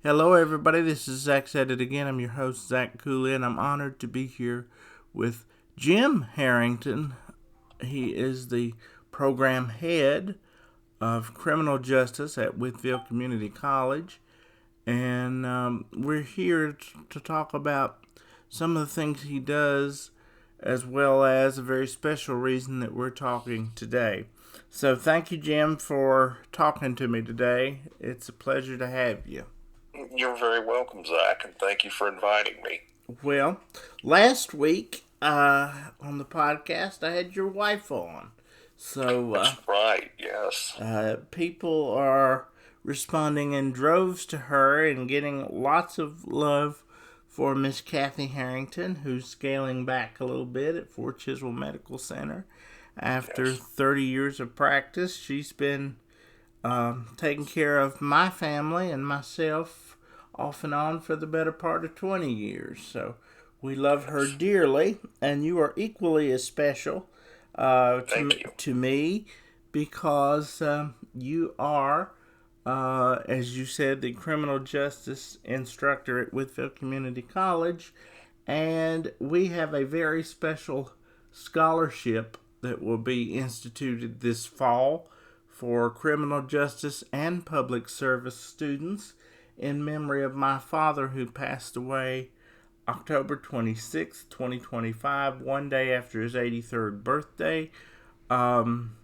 Hello, everybody. This is Zach Said It Again. I'm your host, Zach Cooley, and I'm honored to be here with Jim Harrington. He is the program head of criminal justice at Wytheville Community College, and we're here to talk about some of the things he does, as well as a very special reason that we're talking today. So, thank you, Jim, for talking to me today. It's a pleasure to have you. You're very welcome, Zach, and thank you for inviting me. Well, last week on the podcast, I had your wife on. So That's right, yes. people are responding in droves to her and getting lots of love for Miss Kathy Harrington, who's scaling back a little bit at Fort Chiswell Medical Center. After Yes. 30 years of practice, she's been taking care of my family and myself off and on for the better part of 20 years. So we love her Yes. dearly, and you are equally as special Thank you. to me because you are, as you said, the criminal justice instructor at Wytheville Community College, and we have a very special scholarship that will be instituted this fall for criminal justice and public service students in memory of my father who passed away October 26th, 2025, one day after his 83rd birthday. Um,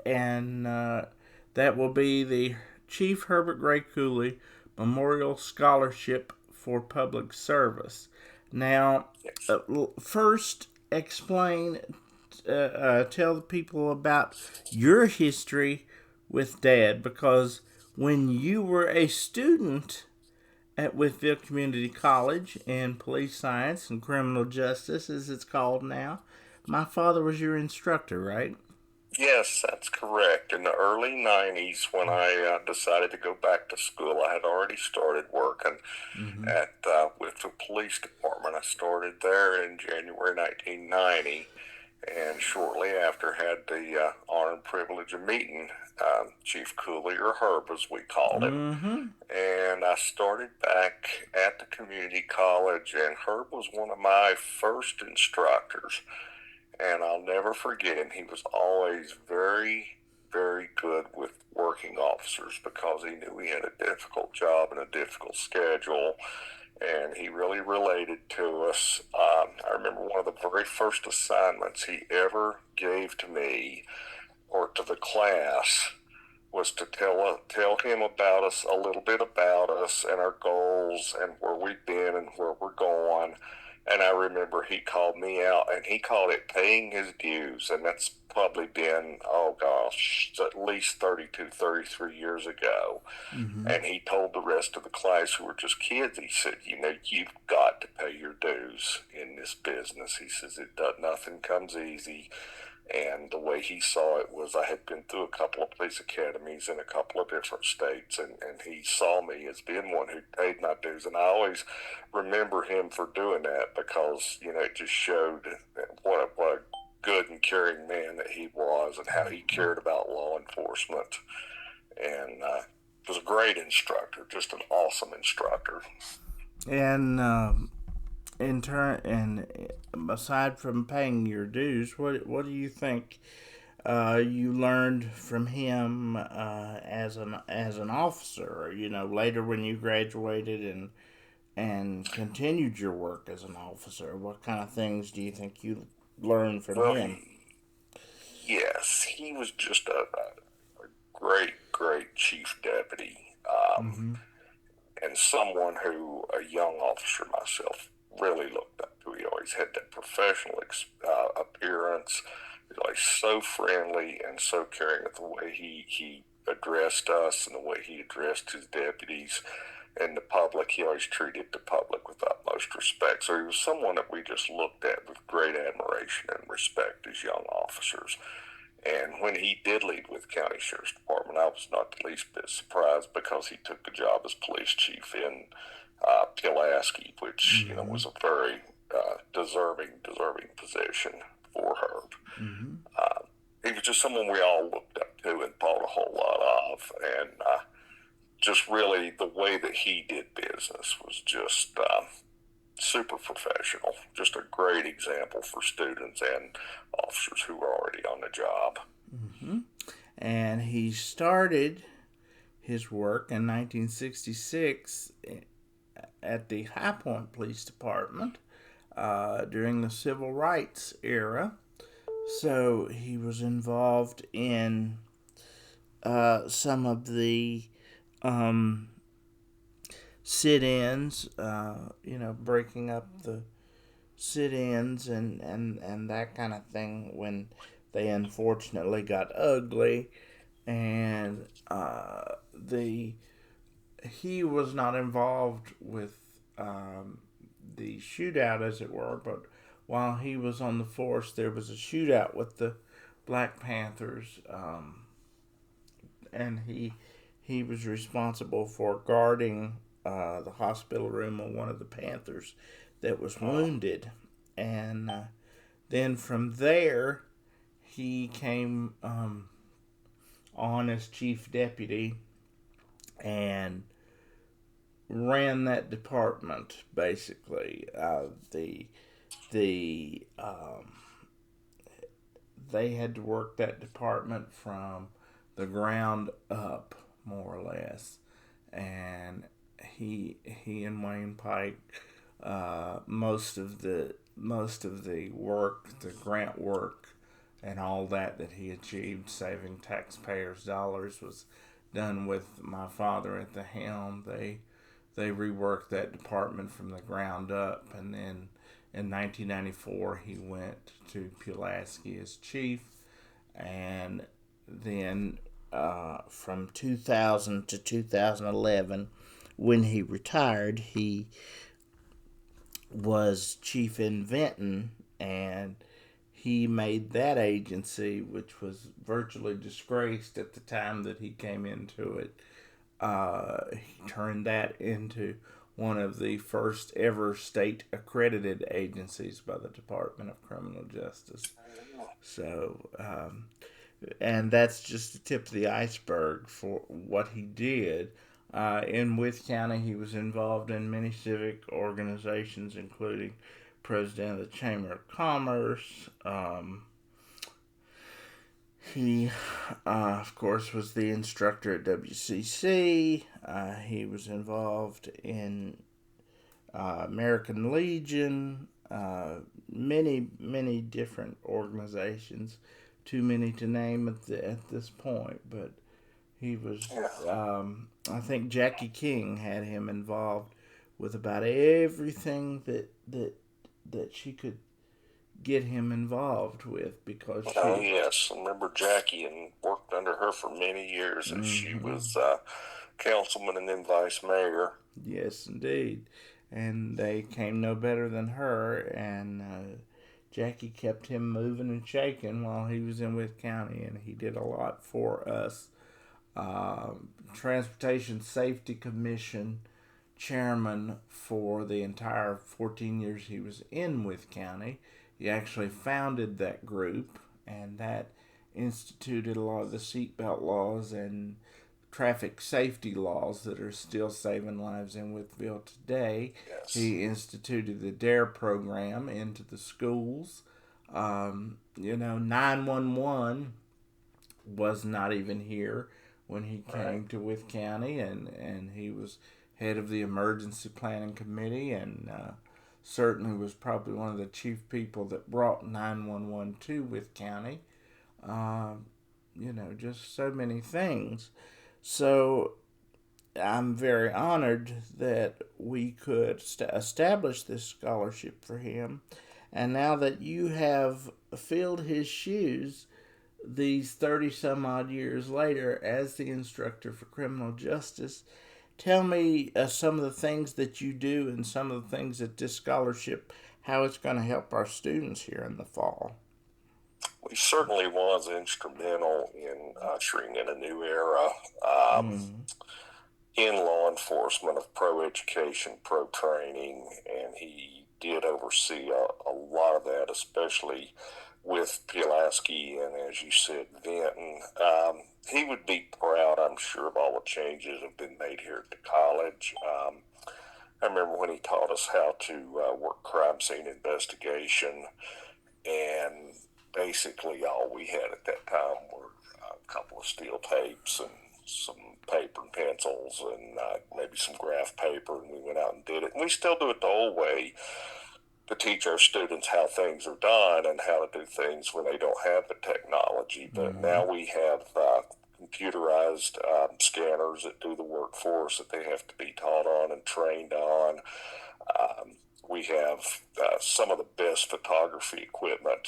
and that will be the Chief Herbert Gray Cooley Memorial Scholarship for Public Service. Now, Yes. first, tell the people about your history with Dad, because when you were a student at Wytheville Community College in police science and criminal justice, as it's called now, my father was your instructor, right? Yes, that's correct. In the early 90s, when I decided to go back to school, I had already started working Mm-hmm. with the police department. I started there in January 1990, and shortly after had the honor and privilege of meeting Chief Cooley, or Herb as we called him. Mm-hmm. And I started back at the community college, and Herb was one of my first instructors. And I'll never forget him. He was always very, very good with working officers because he knew he had a difficult job and a difficult schedule, and he really related to us. I remember one of the very first assignments he ever gave to me or to the class was to tell him about us, a little bit about us and our goals and where we've been and where we're going. And I remember he called me out, and he called it paying his dues, and that's probably been, oh gosh, at least 32, 33 years ago. Mm-hmm. And he told the rest of the class, who were just kids, he said, you've got to pay your dues in this business. He says, nothing comes easy. And the way he saw it was, I had been through a couple of police academies in a couple of different states, and he saw me as being one who paid my dues. And I always remember him for doing that because, it just showed what a good and caring man that he was and how he cared about law enforcement. And was a great instructor, just an awesome instructor. And in turn, and aside from paying your dues, what do you think you learned from him as an officer? Later when you graduated and continued your work as an officer, what kind of things do you think you learned from Well, him? yes, he was just a great, great chief deputy. Mm-hmm. And someone who a young officer myself really looked up to. He always had that professional appearance. He was like so friendly and so caring with the way he addressed us and the way he addressed his deputies and the public. He always treated the public with utmost respect. So he was someone that we just looked at with great admiration and respect as young officers. And when he did leave with County Sheriff's Department, I was not the least bit surprised because he took the job as police chief in Pulaski, which Mm-hmm. was a very deserving position for her. Mm-hmm. He was just someone we all looked up to and thought a whole lot of, and just really the way that he did business was just super professional. Just a great example for students and officers who are already on the job. Mm-hmm. And he started his work in 1966 at the High Point Police Department during the Civil Rights era. So he was involved in some of the um, sit-ins, breaking up the sit-ins and that kind of thing when they unfortunately got ugly. And he was not involved with the shootout, as it were, but while he was on the force, there was a shootout with the Black Panthers, and he was responsible for guarding the hospital room of one of the Panthers that was wounded, and then from there he came on as chief deputy and ran that department basically. The They had to work that department from the ground up, more or less, and he and Wayne Pike, most of the work, the grant work, and all that he achieved, saving taxpayers' dollars, was done with my father at the helm. They reworked that department from the ground up, and then in 1994 he went to Pulaski as chief, and then from 2000 to 2011, when he retired, he was chief in Vinton, and he made that agency, which was virtually disgraced at the time that he came into it, he turned that into one of the first ever state accredited agencies by the Department of Criminal Justice. So, and that's just the tip of the iceberg for what he did. In Wythe County, he was involved in many civic organizations, including president of the Chamber of Commerce. He, of course, was the instructor at WCC. He was involved in American Legion, many different organizations. Too many to name at this point, but he was. I think Jackie King had him involved with about everything that she could get him involved with, because she. Oh yes, I remember Jackie and worked under her for many years, and she was councilman and then vice mayor. Yes, indeed, and they came no better than her, and Jackie kept him moving and shaking while he was in Wythe County, and he did a lot for us. Transportation Safety Commission chairman for the entire 14 years he was in Wythe County. He actually founded that group, and that instituted a lot of the seatbelt laws and traffic safety laws that are still saving lives in Wytheville today. Yes. He instituted the DARE program into the schools. 911 was not even here when he came to Wythe County, and he was head of the emergency planning committee, and certainly was probably one of the chief people that brought 911 to Wythe County. Just so many things. So I'm very honored that we could establish this scholarship for him. And now that you have filled his shoes these 30 some odd years later as the instructor for criminal justice, tell me some of the things that you do and some of the things that this scholarship, how it's going to help our students here in the fall. He certainly was instrumental in ushering in a new era in law enforcement of pro-education, pro-training, and he did oversee a lot of that, especially with Pulaski and, as you said, Vinton. He would be proud, I'm sure, of all the changes that have been made here at the college. I remember when he taught us how to work crime scene investigation, and basically all we had at that time were a couple of steel tapes and some paper and pencils and maybe some graph paper, and we went out and did it. And we still do it the old way to teach our students how things are done and how to do things when they don't have the technology. But now we have computerized scanners that do the work for us that they have to be taught on and trained on. We have some of the best photography equipment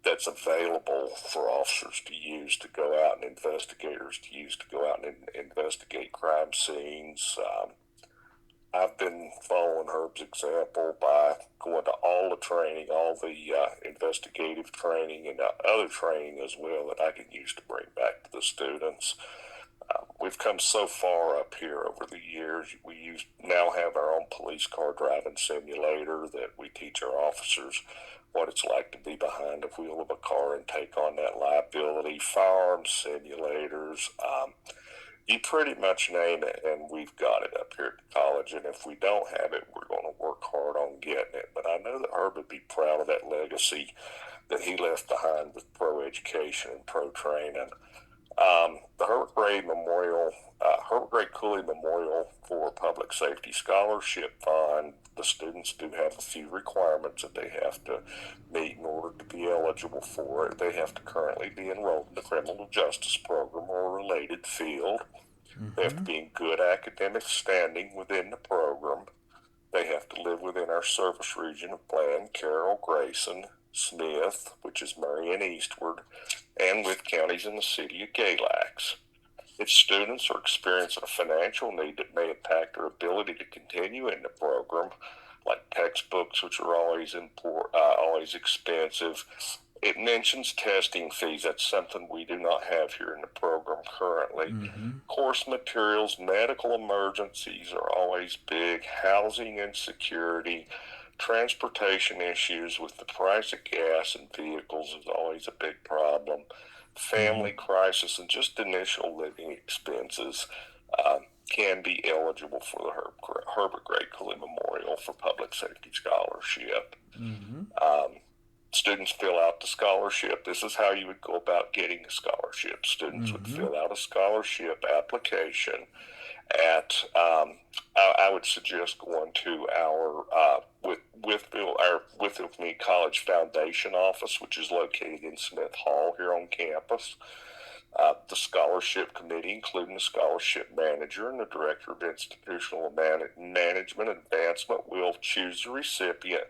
that's available for officers to use to go out and investigators to use to go out and investigate crime scenes. I've been following Herb's example by going to all the training, all the investigative training and other training as well that I can use to bring back to the students. We've come so far up here over the years. We now have our own police car driving simulator that we teach our officers what it's like to be behind the wheel of a car and take on that liability. Firearm simulators. You pretty much name it, and we've got it up here at the college. And if we don't have it, we're going to work hard on getting it. But I know that Herb would be proud of that legacy that he left behind with pro education and pro training. The Herbert Gray Cooley Memorial for Public Safety Scholarship Fund, the students do have a few requirements that they have to meet in order to be eligible for it. They have to currently be enrolled in the criminal justice program or a related field. They have to be in good academic standing within the program. They have to live within our service region of Bland, Carroll, Grayson, Smith, which is Marion eastward, and with counties in the city of Galax. If students are experiencing a financial need that may impact their ability to continue in the program, like textbooks, which are always expensive, it mentions testing fees. That's something we do not have here in the program currently. Course materials, medical emergencies are always big. Housing insecurity, transportation issues with the price of gas and vehicles is always a big problem. Family crisis and just initial living expenses can be eligible for the Herbert Gray Cooley Memorial for Public Safety Scholarship. Students fill out the scholarship. This is how you would go about getting a scholarship. Students would fill out a scholarship application at, I would suggest going to our Wytheville Community College Foundation office, which is located in Smith Hall here on campus. The scholarship committee, including the scholarship manager and the director of institutional management and advancement, will choose the recipient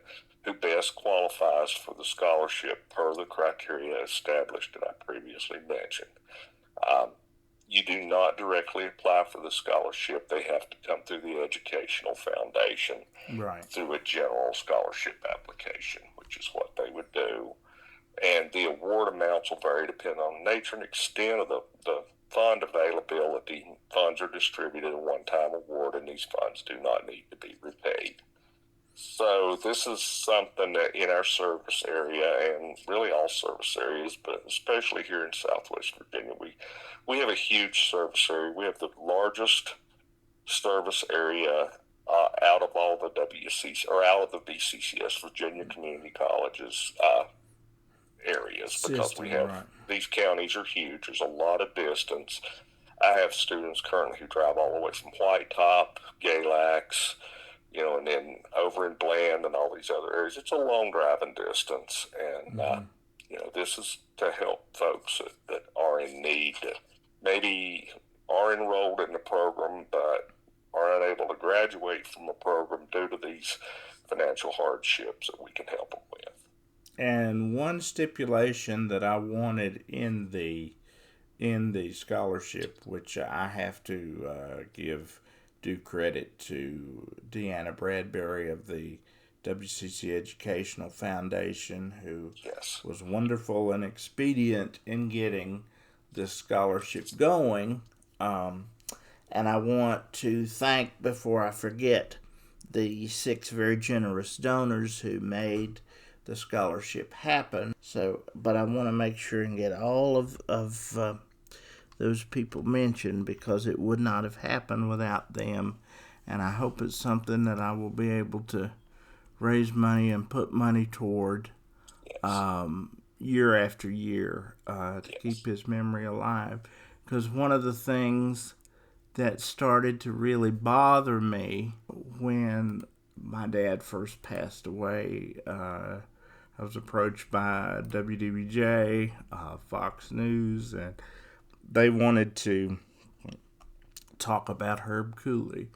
who best qualifies for the scholarship per the criteria established that I previously mentioned. You do not directly apply for the scholarship. They have to come through the Educational Foundation through a general scholarship application, which is what they would do. And the award amounts will vary depending on the nature and extent of the fund availability. Funds are distributed a one-time award, and these funds do not need to be repaid. So this is something that in our service area, and really all service areas, but especially here in Southwest Virginia, we have a huge service area. We have the largest service area out of all the WCC or out of the VCCS, Virginia Community Colleges areas, because we have these counties are huge. There's a lot of distance. I have students currently who drive all the way from White Top, Galax, and then over in Bland and all these other areas. It's a long driving distance, and this is to help folks that are in need, that maybe are enrolled in the program but are unable to graduate from a program due to these financial hardships, that we can help them with. And one stipulation that I wanted in the scholarship, which I have to give due credit to Deanna Bradbury of the WCC Educational Foundation, who was wonderful and expedient in getting this scholarship going. And I want to thank, before I forget, the 6 very generous donors who made the scholarship happen. So, but I want to make sure and get all of those people mentioned, because it would not have happened without them. And I hope it's something that I will be able to raise money and put money toward year after year to keep his memory alive. Because one of the things that started to really bother me when my dad first passed away, I was approached by WDBJ, Fox News, and they wanted to talk about Herb Cooley.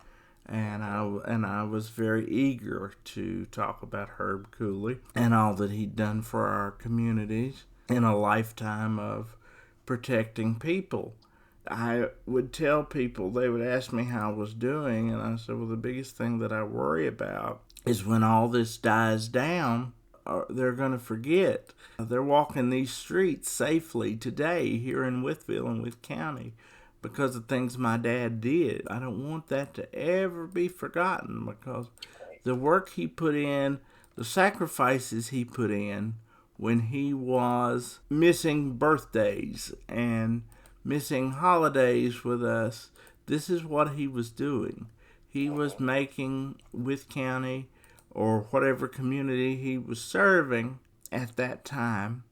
And I was very eager to talk about Herb Cooley and all that he'd done for our communities in a lifetime of protecting people. I would tell people, they would ask me how I was doing, and I said, well, the biggest thing that I worry about is when all this dies down, they're going to forget. They're walking these streets safely today here in Wytheville and Wythe County because of things my dad did. I don't want that to ever be forgotten, because the work he put in, the sacrifices he put in when he was missing birthdays and missing holidays with us, this is what he was doing. He was making Wythe County, or whatever community he was serving at that time,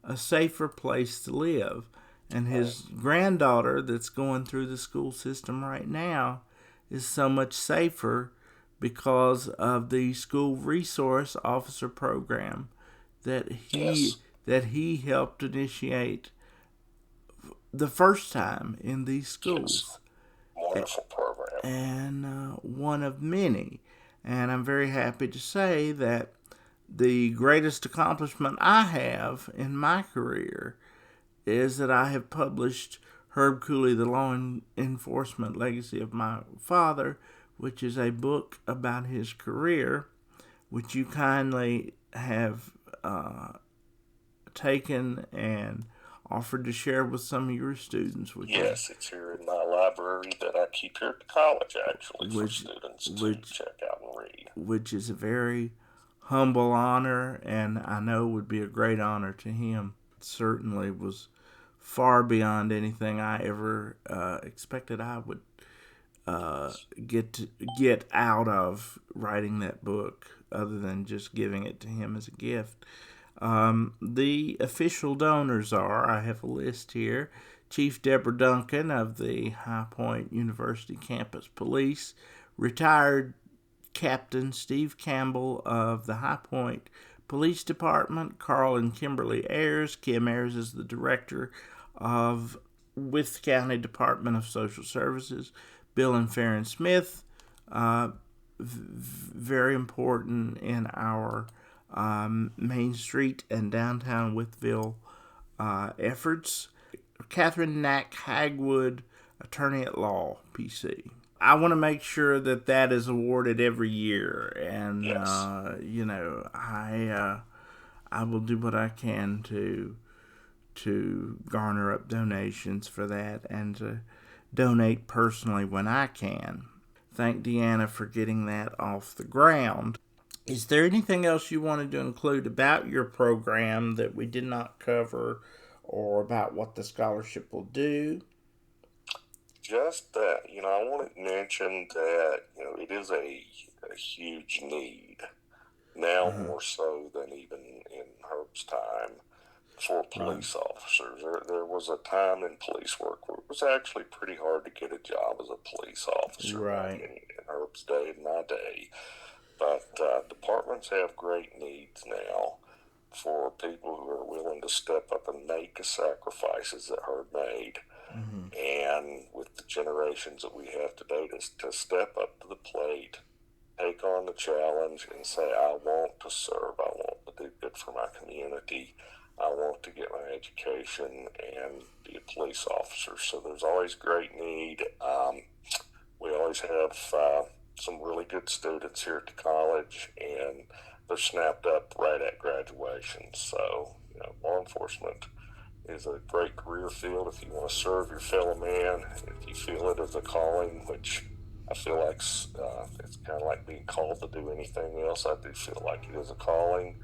a safer place to live. And his granddaughter that's going through the school system right now is so much safer because of the school resource officer program that he helped initiate the first time in these schools. Wonderful program. And one of many. And I'm very happy to say that the greatest accomplishment I have in my career is that I have published Herb Cooley, The Law Enforcement Legacy of My Father, which is a book about his career, which you kindly have taken and offered to share with some of your students. Yes, it's here in my library that I keep here at the college, actually, for students to check out and read. Which is a very humble honor, and I know would be a great honor to him. It certainly was far beyond anything I ever expected I would get out of writing that book, other than just giving it to him as a gift. The official donors are, I have a list here, Chief Deborah Duncan of the High Point University Campus Police, retired Captain Steve Campbell of the High Point Police Department, Carl and Kimberly Ayers. Kim Ayers is the director of Wythe County Department of Social Services. Bill and Farron Smith, very important in our Main Street and downtown Wytheville efforts. Catherine Knack Hagwood, attorney at law, PC. I want to make sure that that is awarded every year, and yes. I will do what I can to garner up donations for that, and to donate personally when I can. Thank Deanna for getting that off the ground. Is there anything else you wanted to include about your program that we did not cover, or about what the scholarship will do? Just that, I want to mention that, it is a huge need, now more so than even in Herb's time, for police officers. There was a time in police work where it was actually pretty hard to get a job as a police officer, in Herb's day and my day. But departments have great needs now for people who are willing to step up and make the sacrifices that Herb made. Mm-hmm. And with the generations that we have today, to step up to the plate, take on the challenge, and say, I want to serve, I want to do good for my community, I want to get my education and be a police officer. So there's always great need. We always have some really good students here at the college, and they're snapped up right at graduation. So, law enforcement is a great career field if you want to serve your fellow man, if you feel it as a calling, which I feel like it's kind of like being called to do anything else. I do feel like it is a calling.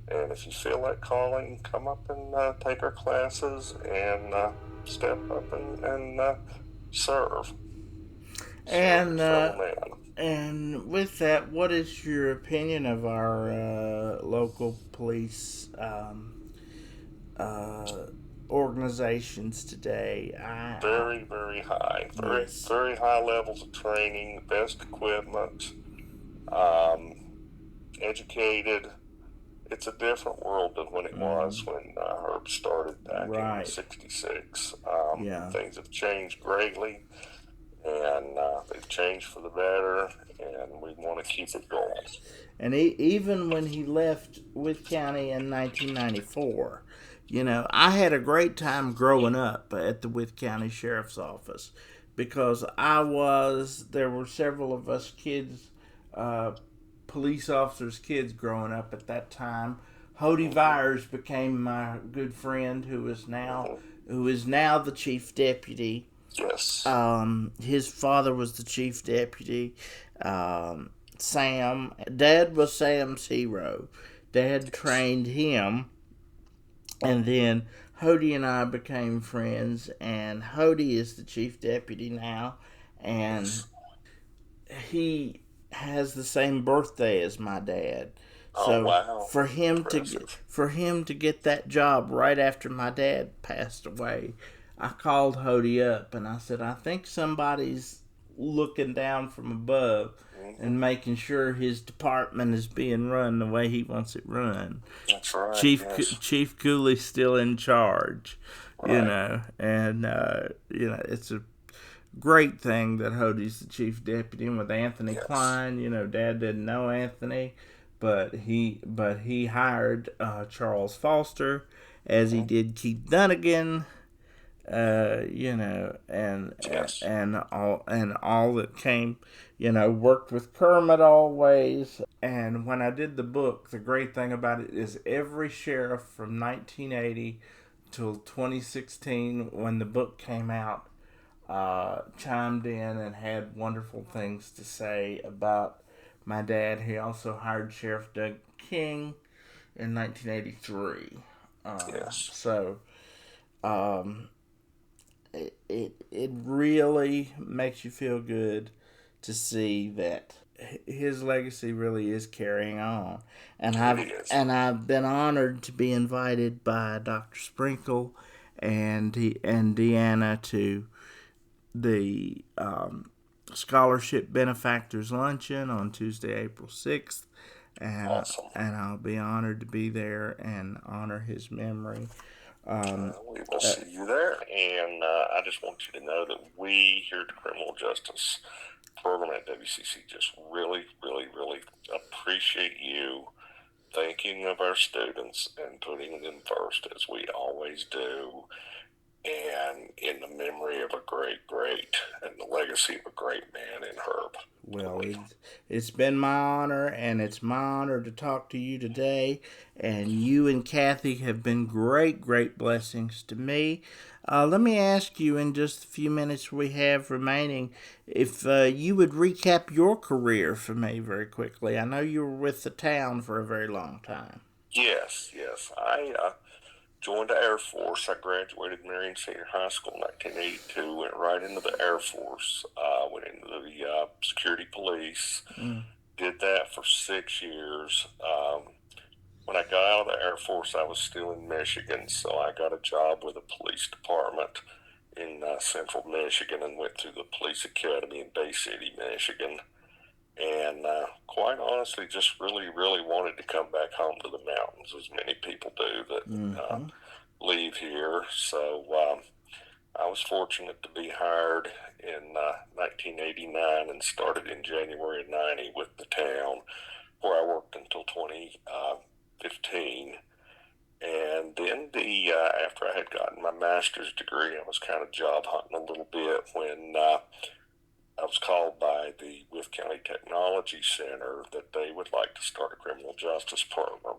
And if you feel that calling, come up and take our classes and step up and serve. Serve your And fellow man. and with that, what is your opinion of our local police uh, organizations today? Very, very high. Very, Yes, very high levels of training, best equipment, um, educated. It's a different world than when it was when Herb started back in right. '66. Yeah. Things have changed greatly, and they've changed for the better, and we want to keep it going. And even when he left Wythe County in 1994, I had a great time growing up at the Wythe County Sheriff's Office because there were several of us kids, uh, police officers' kids growing up at that time. Hody Mm-hmm. Vyers became my good friend, Mm-hmm. who is now the chief deputy. Yes. His father was the chief deputy. Um, Dad was Sam's hero. Dad Yes. trained him, and then Hody and I became friends. And Hody is the chief deputy now, and Yes. he has the same birthday as my dad. Oh So wow. Impressive. for him to get that job right after my dad passed away, I called Hody up and I said, I think somebody's looking down from above Mm-hmm. and making sure his department is being run the way he wants it run. That's right. Yes. Chief Cooley's still in charge, Right. and it's a great thing that Hody's the chief deputy. And with Anthony Yes. Klein, Dad didn't know Anthony, but he hired Charles Foster, as he Mm-hmm. did Keith Dunnigan, Yes. and all that came, worked with Kermit always. And when I did the book, the great thing about it is every sheriff from 1980 till 2016, when the book came out, chimed in and had wonderful things to say about my dad. He also hired Sheriff Doug King in 1983. Yes. So um, it really makes you feel good to see that his legacy really is carrying on. And It I've is. and I've been honored to be invited by Dr. Sprinkle and Deanna to the Scholarship Benefactors Luncheon on Tuesday, April 6th. Awesome. And I'll be honored to be there and honor his memory. We will Uh, see you there. And I just want you to know that we here at the Criminal Justice Program at WCC just really, really, really appreciate you thinking of our students and putting them first, as we always do, and in the memory of a great, great, and the legacy of a great man in Herb Well, Cooley. it's been my honor, and it's my honor to talk to you today. And you and Kathy have been great, great blessings to me. Let me ask you in just the few minutes we have remaining if you would recap your career for me very quickly. I know you were with the town for a very long time. Yes, yes. I joined the Air Force. I graduated Marion Senior High School in 1982. Went right into the Air Force. Went into the security police. Mm. Did that for 6 years. When I got out of the Air Force, I was still in Michigan, so I got a job with the police department in central Michigan and went through the police academy in Bay City, Michigan. And quite honestly, just really, really wanted to come back home to the mountains, as many people do that Mm-hmm. leave here. So I was fortunate to be hired in 1989 and started in January of '90 with the town, where I worked until 2015. And then after I had gotten my master's degree, I was kind of job hunting a little bit when I was called by the Wythe County Technology Center that they would like to start a criminal justice program.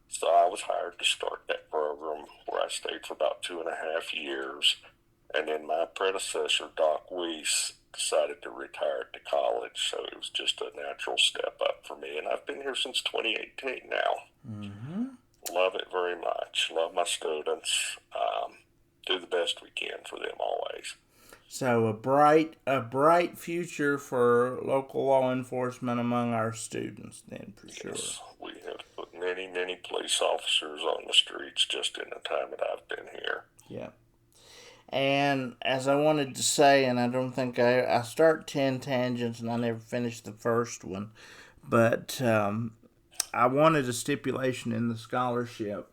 So I was hired to start that program, where I stayed for about 2.5 years. And then my predecessor, Doc Weiss, decided to retire to college. So it was just a natural step up for me. And I've been here since 2018 now. Mm-hmm. love it very much. Love my students. Do the best we can for them always. So a bright future for local law enforcement among our students, then, for sure. Yes, we have put many police officers on the streets just in the time that I've been here. Yeah. And as I wanted to say, and I don't think I start 10 tangents and I never finish the first one, but I wanted a stipulation in the scholarship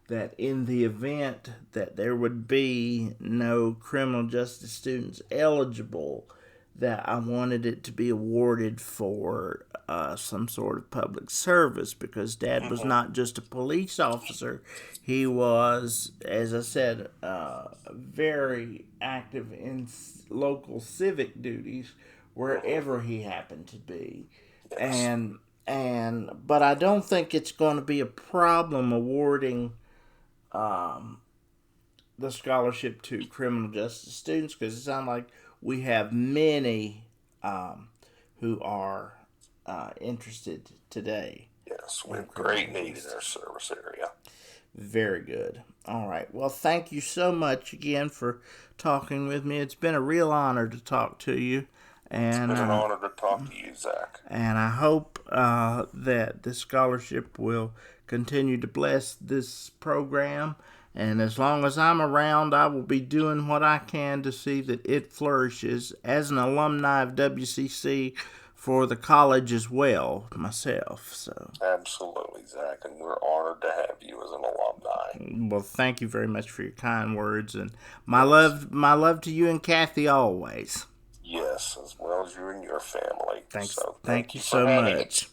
that in the event that there would be no criminal justice students eligible, that I wanted it to be awarded for some sort of public service, because Dad was not just a police officer. He was, as I said, very active in local civic duties wherever he happened to be. Yes. But I don't think it's going to be a problem awarding the scholarship to criminal justice students, because it sounds like we have many who are interested today. Yes, we have great need in our service area. Very good. All right. Well, thank you so much again for talking with me. It's been a real honor to talk to you. And, it's been an honor to talk to you, Zach. And I hope that this scholarship will continue to bless this program. And as long as I'm around, I will be doing what I can to see that it flourishes as an alumni of WCC for the college as well, myself. So absolutely, Zach, and we're honored to have you as an alumni. Well, thank you very much for your kind words, and my love to you and Kathy always. Yes, as well as you and your family. Thanks. So thank you so much.